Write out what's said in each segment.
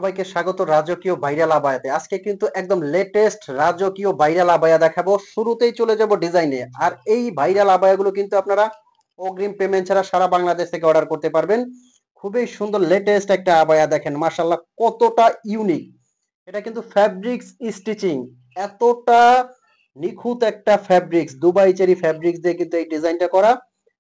সবাইকে স্বাগত রাজকীয় ভাইরাল আবায়াতে। আজকে কিন্তু একদম লেটেস্ট রাজকীয় ভাইরাল আবায়া দেখাবো। শুরুতেই চলে যাব ডিজাইনে। আর এই ভাইরাল আবায়াগুলো কিন্তু আপনারা অগ্রিম পেমেন্ট ছাড়া সারা বাংলাদেশ থেকে অর্ডার করতে পারবেন। খুবই সুন্দর লেটেস্ট একটা আবায়া, দেখেন মাশাআল্লাহ কতটা ইউনিক। এটা কিন্তু ফ্যাব্রিক্স স্টিচিং, এতটা নিখুঁত একটা ফ্যাব্রিক্স, দুবাই চেরি ফ্যাব্রিক্স দিয়ে কিন্তু এই ডিজাইনটা করা,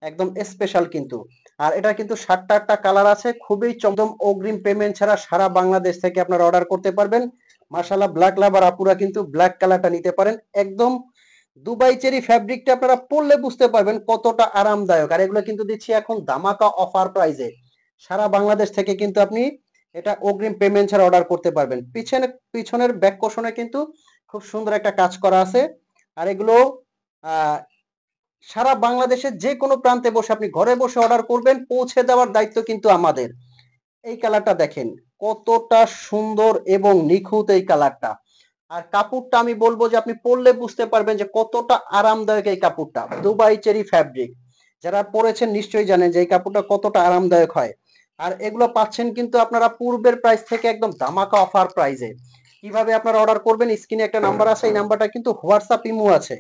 একদম স্পেশাল কিন্তু। আর এটা কিন্তু 7টা কালার আছে, খুবই চমদম। অগ্রিম পেমেন্ট ছাড়া সারা বাংলাদেশ থেকে আপনারা অর্ডার করতে পারবেন। মাশাআল্লাহ ব্ল্যাক লাভার আপুরা কিন্তু ব্ল্যাক কালারটা নিতে পারেন। একদম দুবাই চেরি ফ্যাব্রিকটা আপনারা পরলে বুঝতে পারবেন কতটা আরামদায়ক। আর এগুলো কিন্তু দিচ্ছি এখন ধামাকা অফার প্রাইজে। সারা বাংলাদেশ থেকে কিন্তু আপনি এটা অগ্রিম পেমেন্ট ছাড়া অর্ডার করতে পারবেন। পিছনের ব্যাক কোশনে কিন্তু খুব সুন্দর একটা কাজ করা আছে। আর এগুলো আহ সারা বাংলাদেশের যে কোনো প্রান্তে বসে আপনি ঘরে বসে অর্ডার করবেন, পৌঁছে দেওয়ার দায়িত্ব কিন্তু আমাদের। এই কালারটা দেখেন কতটা সুন্দর এবং নিখুঁত এই কালারটা। আর কাপড়টা আমি বলবো যে আপনি পরলে বুঝতে পারবেন যে কতটা আরামদায়ক এই কাপড়টা। দুবাই চেরি ফ্যাব্রিক, যারা পরেছেন নিশ্চয়ই জানেন যে এই কাপড়টা কতটা আরামদায়ক হয়। আর এগুলো পাচ্ছেন কিন্তু আপনারা পূর্বের প্রাইস থেকে একদম ধামাকা অফার প্রাইজে। কিভাবে আপনারা অর্ডার করবেন, স্ক্রিনে একটা নাম্বার আছে, এই নাম্বারটা কিন্তু হোয়াটসঅ্যাপ ইমো আছে।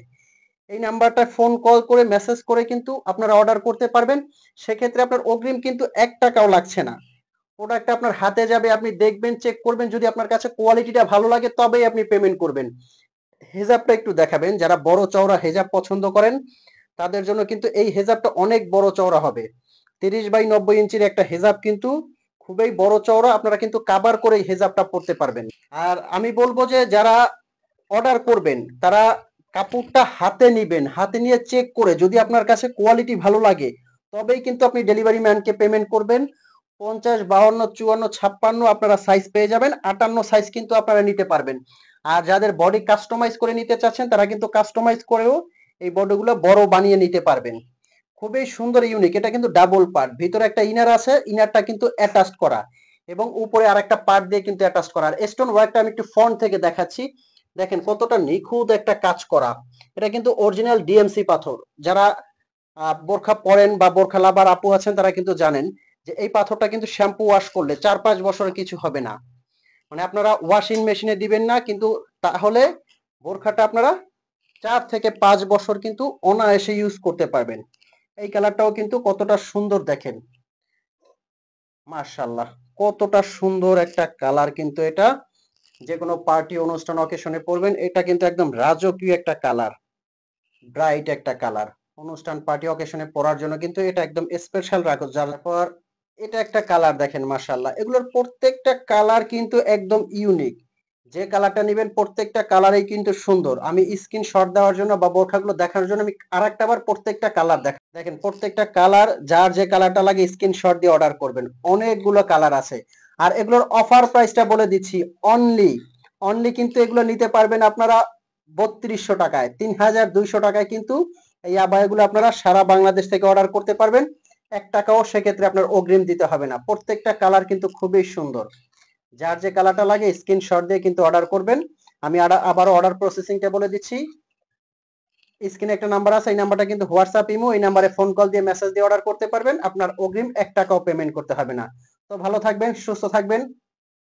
এই নাম্বারটায় ফোন কল করে মেসেজ করে কিন্তু আপনারা অর্ডার করতে পারবেন। সেক্ষেত্রে আপনার অগ্রিম কিন্তু 1 টাকাও লাগছে না। প্রোডাক্ট আপনার হাতে যাবে, আপনি দেখবেন, চেক করবেন, যদি আপনার কাছে কোয়ালিটিটা ভালো লাগে তবেই আপনি পেমেন্ট করবেন। হেজাবটা একটু দেখাবেন, যারা বড় চওড়া হেজাব পছন্দ করেন তাদের জন্য কিন্তু এই হেজাবটা অনেক বড় চওড়া হবে। 30 বাই 90 ইঞ্চির একটা হেজাব কিন্তু খুবই বড় চওড়া, আপনারা কিন্তু কাভার করে এই হেজাবটা পরতে পারবেন। আর আমি বলবো যে যারা অর্ডার করবেন তারা কাপড়টা হাতে নিবেন, হাতে নিয়ে চেক করে যদি আপনার কাছে কোয়ালিটি ভালো লাগে তবেই কিন্তু আপনি ডেলিভারি ম্যানকে পেমেন্ট করবেন। 50, 52, 54, 56 আপনারা সাইজ পেয়ে যাবেন। 58 সাইজ কিন্তু আপনারা নিতে পারবেন। আর যাদের বডি কাস্টমাইজ করে নিতে চাচ্ছেন তারা কিন্তু কাস্টমাইজ করেও এই বডিগুলো বড় বানিয়ে নিতে পারবেন। খুবই সুন্দর ইউনিক। এটা কিন্তু ডাবল পার্ট, ভিতরে একটা ইনার আছে, ইনারটা কিন্তু অ্যাটাচড করা, এবং উপরে আরেকটা পার্ট দিয়ে কিন্তু অ্যাটাচ করা। আর স্টোন ওয়ার্কটা আমি একটু ফ্রন্ট থেকে দেখাচ্ছি, দেখেন কতটা নিখুঁত একটা কাজ করা। এটা কিন্তু অরিজিনাল ডিএমসি পাথর। যারা বোরখা পরেন বা বোরখা লাভার আপু আছেন তারা কিন্তু জানেন যে এই পাথরটা কিন্তু শ্যাম্পু ওয়াশ করলে 4-5 বছরের কিছু হবে না। মানে আপনারা ওয়াশিং মেশিনে দিবেন না কিন্তু, তাহলে বোরখাটা আপনারা 4 থেকে 5 বছর কিন্তু অনায়াসে ইউজ করতে পারবেন। এই কালারটাও কিন্তু কতটা সুন্দর দেখেন, মাশাআল্লাহ কতটা সুন্দর একটা কালার কিন্তু এটা। যে কোনো পার্টি অনুষ্ঠান অকেশনে পরবেন, এটা কিন্তু একদম রাজকীয় একটা কালার, ব্রাইট একটা কালার। অনুষ্ঠান পার্টি অকেশনে পরার জন্য কিন্তু এটা একদম স্পেশাল রাখো। যার পর এটা একটা কালার দেখেন মাশাআল্লাহ, এগুলোর প্রত্যেকটা কালার কিন্তু একদম ইউনিক। যে কালারটা নেবেন প্রত্যেকটা কালারই কিন্তু সুন্দর। আমি স্ক্রিনশট দেওয়ার জন্য বা বোরখাগুলো দেখার জন্য আমি আরেকটা বার প্রত্যেকটা কালার দেখেন, প্রত্যেকটা কালার যার যে কালারটা লাগে স্ক্রিনশট দিয়ে অর্ডার করবেন। অনেকগুলো কালার আছে। আর এগুলোর অফার প্রাইসটা বলে দিচ্ছি, অনলি অনলি কিন্তু এগুলো নিতে পারবেন আপনারা 3200 টাকায়, 3200 টাকায় কিন্তু এই আবায়াগুলো আপনারা সারা বাংলাদেশ থেকে অর্ডার করতে পারবেন। 1 টাকাও সেক্ষেত্রে আপনার অগ্রিম দিতে হবে না। প্রত্যেকটা কালার কিন্তু খুবই সুন্দর। যার যে কালারটা লাগে স্ক্রিনশট দিয়ে কিন্তু অর্ডার করবেন। আমি আবারও অর্ডার প্রসেসিংটা বলে দিচ্ছি। স্ক্রিনে একটা নাম্বার আছে, এই নাম্বারটা কিন্তু হোয়াটসঅ্যাপ ইমো, এই নাম্বারে ফোন কল দিয়ে মেসেজ দিয়ে অর্ডার করতে পারবেন। আপনার অগ্রিম 1 টাকাও পেমেন্ট করতে হবে না। তো ভালো থাকবেন, সুস্থ থাকবেন।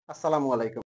আসসালামু আলাইকুম।